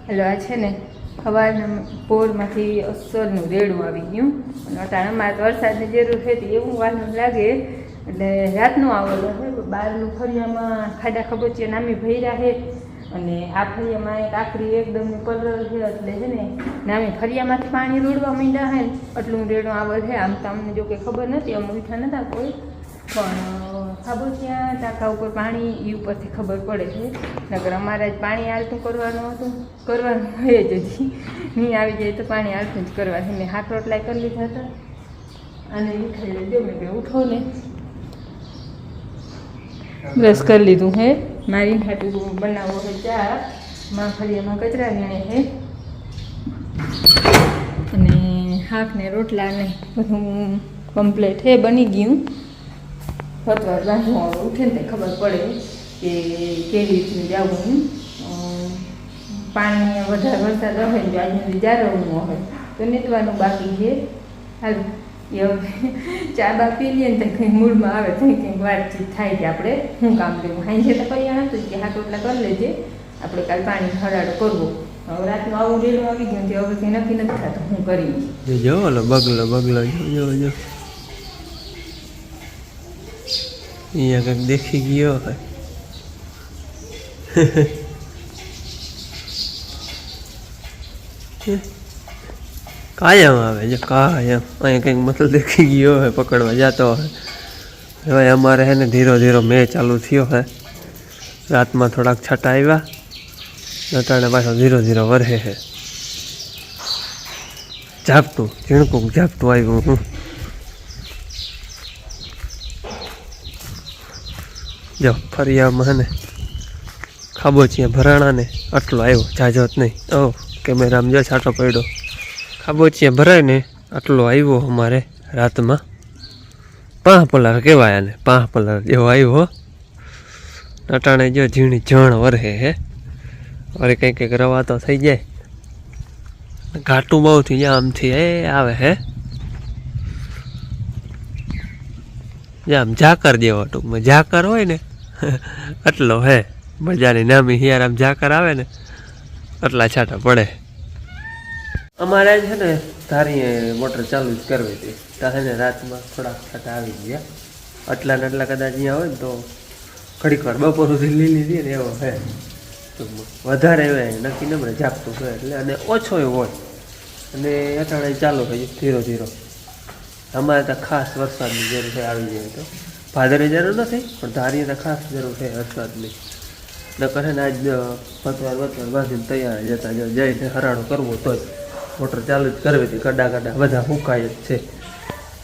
એટલે આ છે ને સવારના પોરમાંથી અસરનું રેડું આવી ગયું અને અટાણે અમારે વરસાદની જરૂર હતી એવું વાહન લાગે એટલે રાતનું આવેલો છે બહારનું ફળિયામાં ખાડા ખબોચિયા નામી ભર્યા છે અને આ ફળિયામાં એક આખરી એકદમ કલર છે એટલે છે ને નામી ફળિયામાંથી પાણી રોડવા માંડ્યા છે એટલું રેડું આવે છે આમ તો અમને જો કે ખબર નથી અમે ઉઠા નતા કોઈ પણ ખાબોચિયા ટાંકા ઉપર પાણી એ ઉપરથી ખબર પડે છે નગર અમારે જ પાણી આલતું કરવાનું હોય જ હજી નહીં આવી જાય તો પાણી આલતું જ કરવાનું મેં હાથ રોટલા કરી લીધા હતા અને ઉઠાઈ લેજો મેં કે ઉઠો ને બ્રશ કરી લીધું હે મારી હાટું બનાવો છે ચા ફળિયામાં કચરા વીણે છે અને શાક ને રોટલા ને બધું કમ્પ્લીટ છે બની ગયું ફતવાર બાંધવું ઉઠે ને ખબર પડે કે કેવી રીતનું જવું પાણી વધારે વરસાદ હોય ને આજનું જાળવવું હોય તો નીતવાનું બાકી છે હાલ એ હવે ચા બા પી લઈએ ને તો કંઈ મૂડમાં આવે તો કંઈક વાતચીત થાય કે આપણે શું કામ લેવું હાઈ તો કઈ હતું કે હાથ રોટલા કરી લેજે આપણે કાલ પાણી હરાડો કરવો હવે રાતનું આવું રેલું આવી ગયું હવે કંઈ નક્કી નથી થતું હું કરી જો ઓલો બગલો જો અહીંયા કંઈક દેખી ગયો હોય કાયમ આવે જો કાયમ અહીંયા કંઈક મતલબ દેખી ગયો હોય પકડવા જતો હોય હવે અમારે હે ને ધીરો મેચ ચાલુ થયો હે રાતમાં થોડાક છટા આવ્યા અટાણે પાછો ધીરો વરહે છે ઝાપટું ઝીણકું આવ્યું હું જો ફરિયામાં હે ને ખાબોચિયા ભરાણા ને આટલો આવ્યો જાજોત નહીં કેમેરામાં જો છાંટો પડ્યો ખાબોચિયા ભરાય ને આટલો આવ્યો અમારે રાતમાં 5 પલાર કહેવાય ને 5 પલાર જેવો આવ્યો અટાણે જો ઝીણી જણ વરહે હે વરે કંઈક રવા તો થઈ જાય ઘાટું બહુ થઈ જાય આમથી આવે હે આમ ઝાકર જેવો ટૂંકમાં ઝાકર હોય ને એટલો હે મજાની નામી હિયાર આમ ઝાકર આવે ને એટલા છાંટા પડે અમારે છે ને ધારીએ મોટર ચાલુ જ કરવી હતી ત્યાં ને રાતમાં થોડાક છાંટા આવી ગયા આટલા ને એટલા કદાચ અહીંયા હોય ને તો ઘડીક વાર બપોર સુધી લીલી હતી ને એવો હે ટૂંકમાં વધારે હોય નક્કી નમરે ઝાપતું હોય એટલે અને ઓછો એવો હોય અને અટાણે ચાલુ થઈ ધીરો અમારે તો ખાસ વરસાદની જરૂર છે આવી જાય તો ભાદરે જરૂર નથી પણ ધારીએ તો ખાસ જરૂર છે વરસાદની ન કરે ને આજ ફતવાર બાંધીને તૈયાર જતા જઈને હરાડો કરવો તો જ મોટર ચાલુ જ કરવી હતી કડા બધા હુકાય જ છે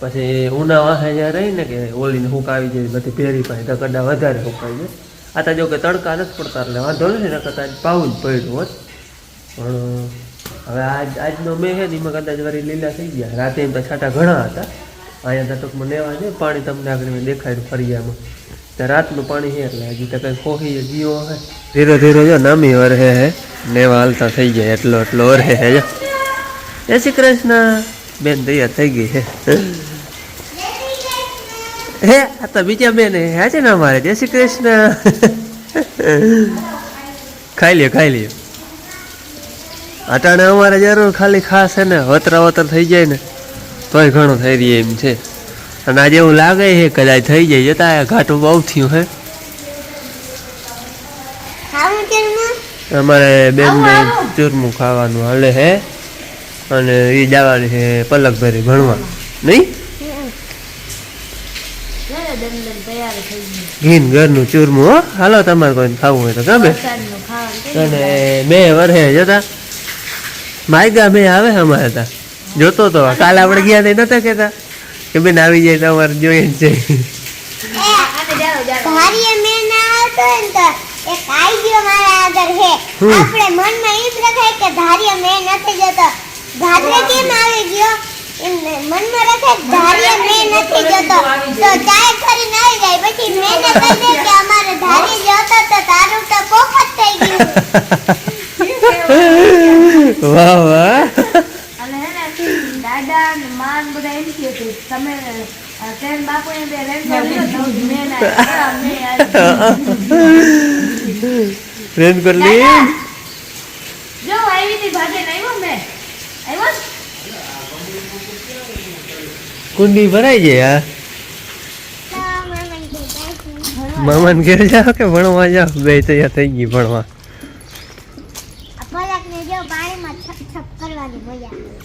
પછી ઉનાળા જ્યાં રહી ને કે ઓલીને હુક આવી જાય બધી પહેરી પાસે તો કડા વધારે હુકાય છે આ તો જો કે તડકા નથી પડતા એટલે વાંધો નથી ને કદાચ પાવું જ પડ્યું હોત પણ હવે આજનો મેં છે ને એમાં કદાચ વારી લીલા થઈ ગયા રાતે એમ તો છાંટા ઘણા હતા અહીંયા તો ટૂંકમાં લેવા છે પાણી તમને આગળ મેં દેખાડ્યું ફરિયામાં તો રાતનું પાણી છે એટલે હજી તો કંઈ ખોખી જીવો હે ધીરે જો નામી વરહે હે નેવા હાલતા થઈ જાય એટલો વરહે હે જો જય શ્રી કૃષ્ણ બેન તૈયાર થઈ ગઈ છે હે આ તો બીજા બેન હે છે ને અમારે જય શ્રી કૃષ્ણ ખાઈ લ્યો અટાણે અમારે જરૂર ખાલી ખાસ છે ને વતર થઈ જાય ને તોય ઘણું થઈ રહી એમ છે અને આજે એવું લાગે છે કદાચ થઈ જાય જતા ઘાટું બહુ થયું હે અમારે બેનને ચૂરમું ખાવાનું હાલે હે અને એ જવાની છે પલકભરી ભણવા નહીં ઘીન ઘરનું ચૂરમું હો હાલો તમારે કોઈને ખાવું હોય તો ગમે અને મેં વરહે જતા માયગા મેં આવે અમારે ત્યાં જોતો તો કાલે આપણે ગયા નહીં નતા કેતા કે બેન આવી જાય તો અમારે જોઈએ જ છે વાહ વાહ દાદા ને માન બધા એમ કે તમે તેન બાપુ ને બે રેન કરી લી જો આવી હતી ભાગે આવ્યો મેં આવ્યો કુંડી ભરાઈ જાય મામાને ઘેર જાઓ કે ભણવા જાઓ બે તૈયાર થઈ ગઈ ભણવા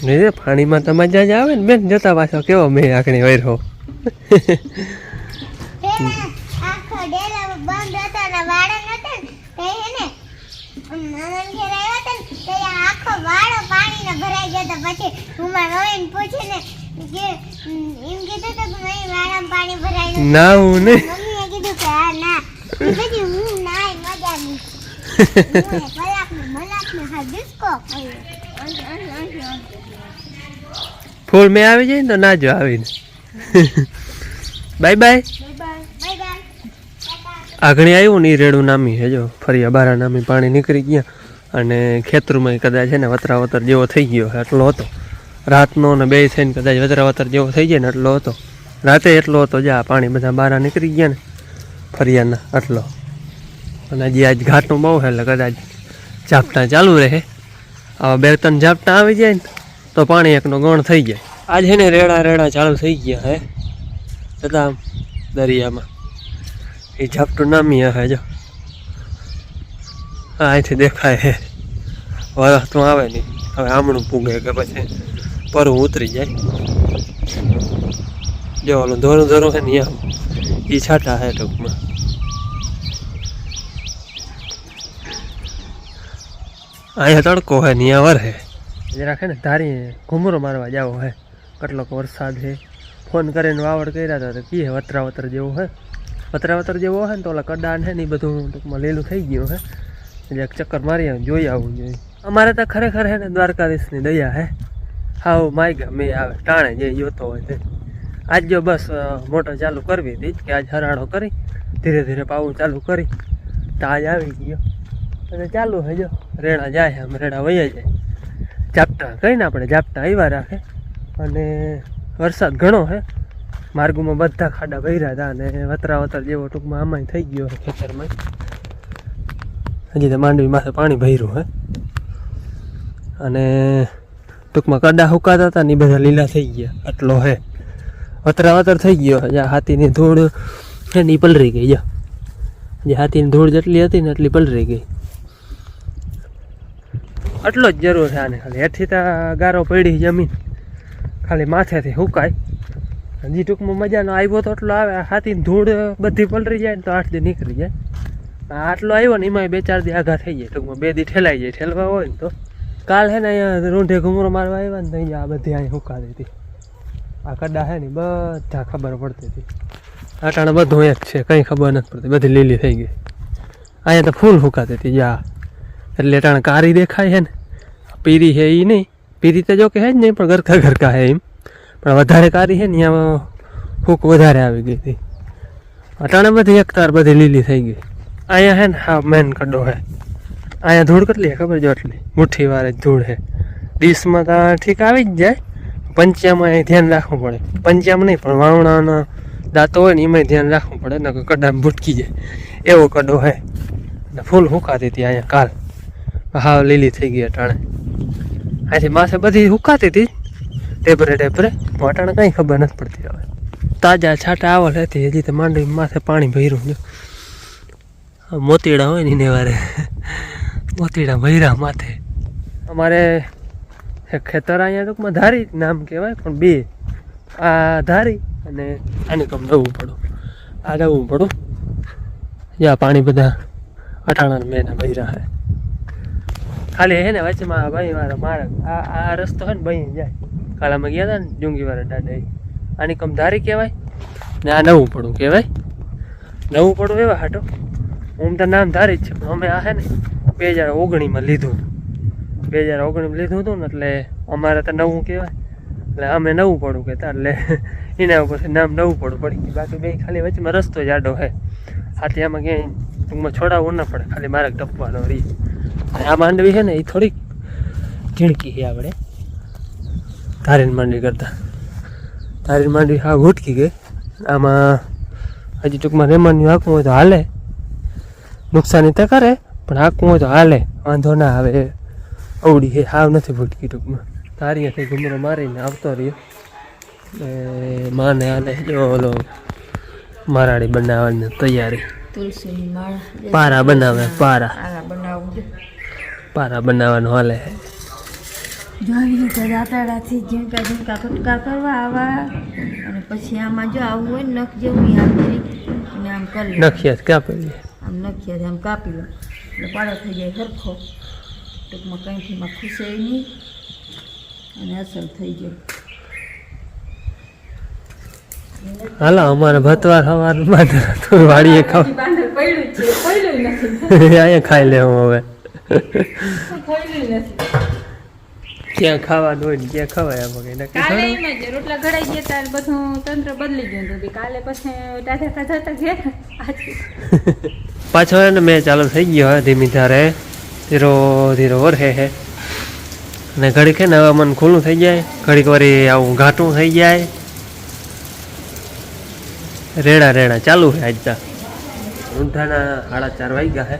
નહીં પાણીમાં તો મજા જ આવે ને બેન જતા પાછો કેવો મેં આખણી વૈરો નાવું ને ફૂલ મેં આવી જાય ને તો ના જો આવીને બાય બાય આગળ આવ્યું ને એ રેડું નામી હે જો ફરી બારા નામી પાણી નીકળી ગયા અને ખેતરમાં કદાચ છે ને વતરાવતર જેવો થઈ ગયો એટલો હતો રાતનો ને બે થઈને કદાચ વતરાવતર જેવો થઈ જાય ને એટલો હતો રાતે એટલો હતો જા પાણી બધા બારા નીકળી ગયા ને ફરિયાના આટલો અને હજી આજ ઘાટનું બહુ છે એટલે કદાચ ઝાપટા ચાલુ રહે આવા 2-3 ઝાપટા આવી જાય ને તો પાણી એકનો ગણ થઈ જાય આજ છે ને રેડા ચાલુ થઈ ગયા હે છતાં દરિયામાં એ ઝાપટું નામી હે જો હા અહીંથી દેખાય હે વરસ તો આવે નહીં હવે આમણું પૂગે કે પછી પરવું ઉતરી જાય જો ઓલું ધોરું છે ને એ છાટા હે ટૂંકમાં અહીંયા તડકો હે ને અહીંયા વર હે જરાક હે ને ધારી ઘૂમરો મારવા જાવ હે કેટલોક વરસાદ હે ફોન કરીને વાવડ કર્યા હતા તો કી હે વતરાવતર જેવું હે વતરાવતર જેવો હે ને તો ઓલા કડાન હે ને એ બધું ટૂંકમાં લીલું થઈ ગયું હે એટલે એક ચક્કર મારી જોઈ આવવું જોઈએ અમારે તો ખરેખર હે ને દ્વારકાધીશની દયા હે હાવ માય મેં આવે ટાણે જે જોતો હોય તે આજ જો બસ મોટર ચાલુ કરવી હતી કે આજ હરાડો કરી ધીરે ધીરે પાવું ચાલુ કરી તો આજ આવી ગયો અને ચાલુ હે જો રેડા જાય આમ રેડા વયા જાય ઝાપટા કહીને આપણે ઝાપટા આવ્યા રાખે અને વરસાદ ઘણો હે માર્ગોમાં બધા ખાડા ભર્યા હતા અને વતરાવતર જેવો ટૂંકમાં આમાં થઈ ગયો ખેતરમાં હજી તો માંડવી માથે પાણી ભર્યું હે અને ટૂંકમાં કડા હુકાતા હતા ને એ બધા લીલા થઈ ગયા આટલો હે વતરાવતર થઈ ગયો જ્યાં હાથીની ધૂળ છે ને એ પલરી ગઈ જા જે હાથીની ધૂળ જેટલી હતી ને એટલી પલરી ગઈ આટલો જ જરૂર છે આને ખાલી હેઠી તો ગારો પડી જમીન ખાલી માથેથી હુકાય હજી ટૂંકમાં મજાનો આવ્યો તો એટલો આવે હાથીની ધૂળ બધી પલરી જાય ને તો 8 દી નીકળી જાય આટલો આવ્યો ને એમાં 2-4 દી આઘા થઈ જાય ટૂંકમાં 2 દી ઠેલાઈ જાય ઠેલવા હોય ને તો કાલ હે ને અહીંયા રૂંઢે ઘૂમરો મારવા આવ્યા ને તો અહીંયા આ બધી અહીં હુકાતી હતી આ કડા હે ને બધા ખબર પડતી હતી અટાણે બધું એક છે કંઈ ખબર નથી પડતી બધી લીલી થઈ ગઈ અહીંયા તો ફૂલ હુકાતી હતી જા એટલે અટાણે કારી દેખાય છે ને પીરી છે એ નહીં પીરી તો જો કે હે જ નહીં પણ ગરકા હે એમ પણ વધારે કારી છે ને અહીંયા ફૂક વધારે આવી ગઈ હતી અટાણે બધી એકતાર બધી લીલી થઈ ગઈ અહીંયા હે ને હા મેન કડો હે અહીંયા ધૂળ કેટલી ખબર જો એટલી મુઠ્ઠી વાર જ ધૂળ હે ડીશમાં તો ઠીક આવી જ જાય પંચામાં અહીં ધ્યાન રાખવું પડે પંચામાં નહીં પણ વાવણાના દાંતો હોય ને એમાં ધ્યાન રાખવું પડે ને કડામાં ભૂટકી જાય એવો કડો હે ને ફૂલ હુકાતી હતી અહીંયા કાલ હાવ લીલી થઈ ગઈ અટાણે અહીંથી માથે બધી હુકાતી હતી ટેપરે અટાણે કંઈ ખબર નથી પડતી હવે તાજા છાંટા આવલ હતી હજી તો માંડવી માથે પાણી ભર્યું જો મોતીડા હોય ને એને વારે મોતીડા ભર્યા માથે અમારે એક ખેતર અહીંયા ટૂંકમાં ધારી નામ કહેવાય પણ બે આ ધારી અને આને કમ નવું પડું આ નવું પડું યા પાણી બધા 18 મહિના ભર્યા હે ખાલી હે ને વચમાં ભાઈ મારા આ રસ્તો હે ને ભાઈ જાય કાલ અમે ગયા હતા ને જુંગીવાળા દાદા આની કમ ધારી કહેવાય ને આ નવું પડું કહેવાય નવું પડું એવા હાટો હું તો નામ ધારી જ છે પણ અમે આ હે ને 2019 લીધું 2019 લીધું હતું ને એટલે અમારે તો નવું કહેવાય એટલે અમે નવું પડું કહેતા એટલે એના ઉપરથી નામ નવું પડું પડી ગયું બાકી બે ખાલી વચમાં રસ્તો જાડો હે હાથી આમાં ક્યાંય ટૂંકમાં છોડાવવું ના પડે ખાલી મારે ટપવાનો રહી આ માંડવી છે ને એ થોડીક ઝીણકી છે આપણે ધારીને માંડવી કરતાં ધારીને માંડવી હા ઘૂટકી ગઈ આમાં હજી ટૂંકમાં રેમાન્યું હાંકવું હોય તો હાલે નુકસાની તો કરે પણ હાંકવું હોય તો હાલે વાંધો ના આવે અવડી હે હાવ નથી ભૂટકી ટૂંકમાં તારીયાથી ઘૂમરો મારીને આવતો રહ્યો માને હાલે જો ઓલો મારાડી બનાવવાની તૈયારી તુલસીની માળા પારા બનાવે પારા બનાવવાનું હાલે જો આવી રીતે દાંતરડાથી ઝીણકા ઝીણકા કટકા કરવા આવા અને પછી આમાં જો આવું હોય ને નખ જેવું આમ કરી અને આમ કરી નખિયાત કાપી લે આમ નખિયાત આમ કાપી લો એટલે પાડો થઈ જાય સરખો ટૂંકમાં કંઈથીમાં ખુશે નહીં અને અસર થઈ જાય. હાલો અમારે ભતવાર સવારનું બાંધર હતું વાડીએ ખાવ અહીંયા ખાઈ લેવું હવે ક્યાં ખાવાનું હોય ને ક્યાં ખવાય આમાં કઈ રોટલા ઘડાઈ ગયા ત્યારે બધું તંત્ર બદલી ગયું હતું કાલે પછી ટાઢા ખાધા ગયા પાછો એને મેં ચાલુ થઈ ગયો હે ધીમી ધારે ધીરો ધીરો વરહે હે અને ઘડીક હે ને હવે મન ખુલ્લું થઈ જાય ઘડીક વારી આવું ઘાટું થઈ જાય રેડા ચાલુ છે આજતા ઊંઠાના 4:30 વાગ્યા હે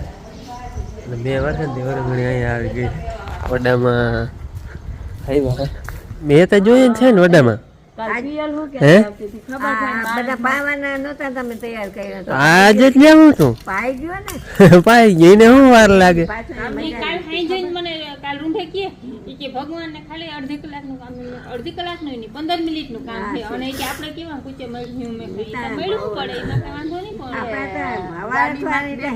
અને 2 વર્ષ ઘણી અહીંયા આવી ગઈ વડામાં આવ્યા હે મેં તો જોયું છે ને વડામાં આજે જ લેવું છું પાઈ ગઈ ને શું વાર લાગે ભગવાન ને ખાલી અડધી કલાકનું કામ 15 મિનિટનું કામ છે અને કે આપણે કેવા પૂછે મળ્યું મેં મળ્યું પડે એમાં કઈ વાંધો નહીં પડે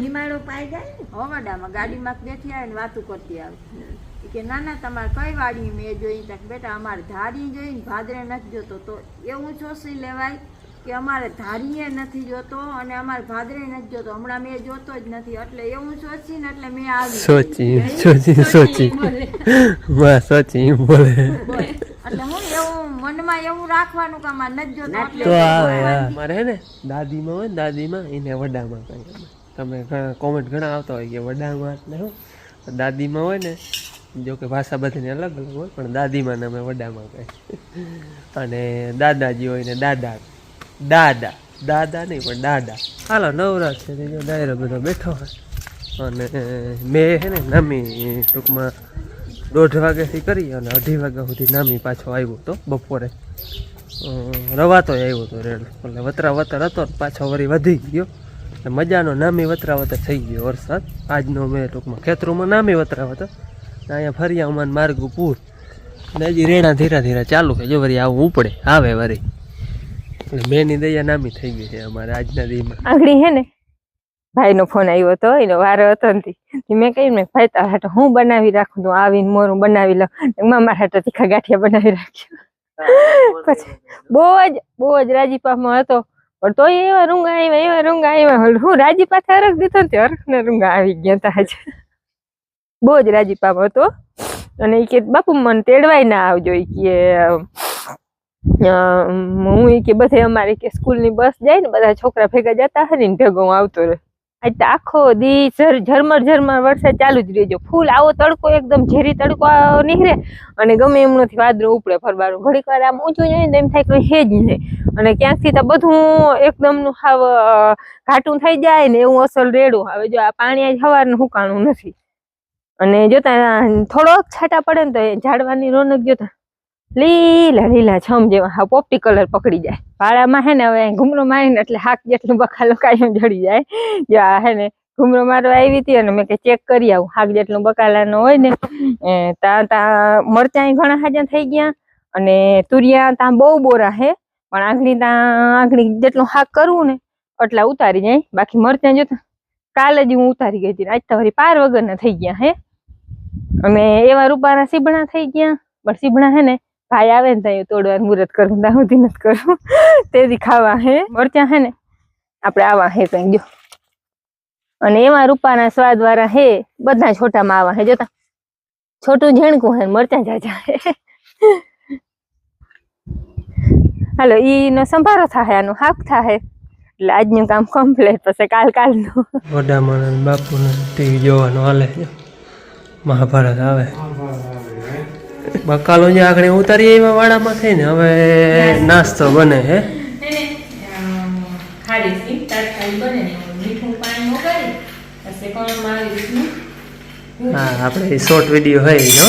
હિમાળો પાઈ જાય હવાડામાં ગાડીમાં બેઠી આવે ને વાતું કરતી આવે કે ના તમારે કઈ વાડી મેં જોઈ તક બેટા અમારે ધારી જોઈને ભાદરે નથી જોતો તો એવું શોષી લેવાય કે અમારે ધારીએ નથી જોતો અને અમારે ભાદરે નથી જોતો હમણાં મેં જોતો જ નથી એટલે એવું સોચીને એટલે મેં આવી સોચી બોલે એટલે હું એવું મનમાં એવું રાખવાનું કે અમારે નથી જોતો તો આવે મારે હે ને દાદીમાં હોય ને દાદીમાં એને વડામાં કહે તમે કોમેન્ટ ઘણા આવતા હોય કે વડામાં એટલે શું દાદીમાં હોય ને જો કે ભાષા બધાની અલગ અલગ હોય પણ દાદીમાં ને અમે વડામાં કહે અને દાદાજી હોય ને દાદા નહીં પણ દાદા હાલો નવરાત છે જો ડાયરો બધો બેઠો હોય અને મેં છે ને નામી ટૂંકમાં 1:30 વાગ્યાથી કરી અને 2:30 વાગ્યા સુધી નામી પાછો આવ્યો હતો બપોરે રવાતો આવ્યો હતો રેડ એટલે વતરા હતો પાછો વળી વધી ગયો એટલે મજાનો નામી વતરા થઈ ગયો વરસાદ આજનો મેં ટૂંકમાં ખેતરોમાં નામી વતરા અહીંયા ફરિયા ઉમાન માર્ગું પૂર અને હજી રેણા ધીરા ચાલુ છે જો વળી આવું ઉપડે આવે વળી એટલે મેની દયા નામી થઈ ગઈ છે અમારે આજના દીમાં આંગળી હે ને ભાઈનો ફોન આવ્યો હતો એનો વારો હતો નથી મેં કહ્યું ને ભાઈ તારા હાટો હું બનાવી રાખું તો આવીને મોરું બનાવી લઉં મારા હાટો તીખા ગાંઠિયા બનાવી રાખ્યો પછી બહુ જ રાજીપામાં હતો પણ તોય એવા રૂંગા આવ્યા હું રાજીપા હરખ દીધો ને હરખને રૂંગા આવી ગયા હતા આજે બહુ જ રાજીપામાં હતો અને એ કે બાપુ મને તેડવાય ના આવજો એ કે હું કે બધે અમારી કે સ્કૂલની બસ જાય ને બધા છોકરા ભેગા જતા હરી ને ભેગો હું આવતો રહે આજ તો આખો દી ઝરમર વરસાદ ચાલુ જ રહેજો ફૂલ આવો તડકો એકદમ ઝેરી તડકો નીકળે અને ગમે એમ નથી વાદળું ઉપડે ફરવાનું ઘડીક વાર આમ ઊંચું જાય ને એમ થાય કે હે જ નહીં અને ક્યાંકથી તો બધું એકદમ હાવ ઘાટું થઈ જાય ને એવું અસલ રેડું હવે જો આ પાણી આજ સવારનું હુકાણું નથી અને જોતા થોડોક છાંટા પડે ને તો એ ઝાડવાની રોનક જોતા લીલા છમ જેવા હા પોપટી કલર પકડી જાય પાળામાં હે ને હવે ઘૂમરો મારીને એટલે હાક જેટલું બકાલો કાયમ જડી જાય જો આ હે ને ઘૂમરો મારવા આવી હતી અને મેં કે ચેક કરી આવું હાક જેટલું બકાલાનો હોય ને ત્યાં મરચાં ઘણા હાજા થઈ ગયા અને તુરિયા ત્યાં બહુ બોરા હે પણ આંગળી જેટલું હાક કરવું ને એટલા ઉતારી જાય બાકી મરચાં જોતા કાલે જ હું ઉતારી ગઈ હતી આજ તો વળી પાર વગરના થઈ ગયા હે અને એવા રૂપાના સીબણા થઈ ગયા પણ સીબણા હે ને ભાઈ આવે ને ત્યાં તોડવાનું મુહૂર્ત કરું ત્યાં સુધી નથી કરું તેથી ખાવા હે મરચાં હે ને આપણે આવા હે કંઈક જો અને એમાં રૂપાના સ્વાદ વાળા હે બધા છોટામાં આવા હે જોતા છોટું ઝીણકું હે મરચાં જાજા હે હાલો ઈનો સંભારો થાય આનું હાક થાય એટલે આજનું કામ કમ્પ્લીટ પછી કાલનું વડામાં બાપુને ટીવી જોવાનું હાલે મહાભારત આવે બકાલો જે આગળ ઉતારીએ એમાં વાડામાં થઈને હવે નાસ્તો બને હે ખારી તરકારી બને મીઠું પાણી મોકલી પછી કોણમાં આવી રીતનું હા આપણે શોર્ટ વિડીયો હોય જો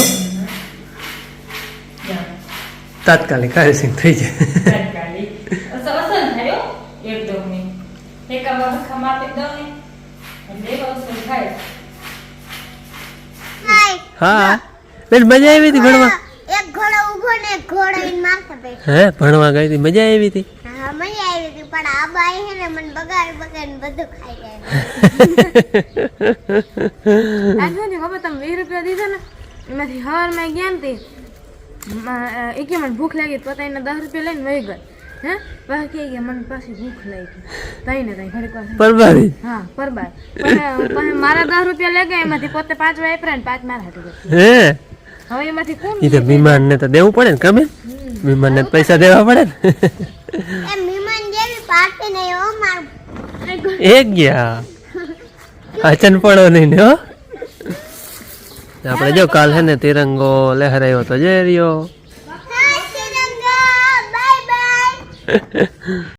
તાત્કાલિક કાર્યસિંહ થઈ જાય તાત્કાલિક અસર થાય એકદમ ની એકામાં હખા માપી દઉં ને એટલે એક અસર થાય. હા બેન મજા આવી હતી ભણવા એક ઘોડો ઊભો ને એક ઘોડો ઈન માથે બેઠો. હે ભણવા ગઈ હતી મજા આવી હતી હા મજા આવી હતી પણ આ બાઈ હે ને મને બગાડ બધું ખાઈ જાય. આજે ને ખબર તમે 20 રૂપિયા દીધા ને એમાંથી હવાર માં ગયા ને તે એકે મને ભૂખ લાગી તો એને 10 રૂપિયા લઈને વહી ગઈ હે બાકી કે મને પાછી ભૂખ લાગી તઈ ને તઈ ઘડીક વાર પરબારી હા પરબાર પણ મારા 10 રૂપિયા લઈ ગયા એમાંથી પોતે 5 વાપર્યા ને 5 મારા હાટુ હે હવે એમાંથી કોણ એ તો મહેમાન ને તો દેવું પડે ને કમે મહેમાન ને પૈસા દેવા પડે ને એ મહેમાન જેવી પાર્ટી નહીં હો માર. એક ગયા અચન પડો નહીં ને હો આપણે જો કાલ હે ને તિરંગો લહેરાયો તો જય રહ્યો બાય બાય.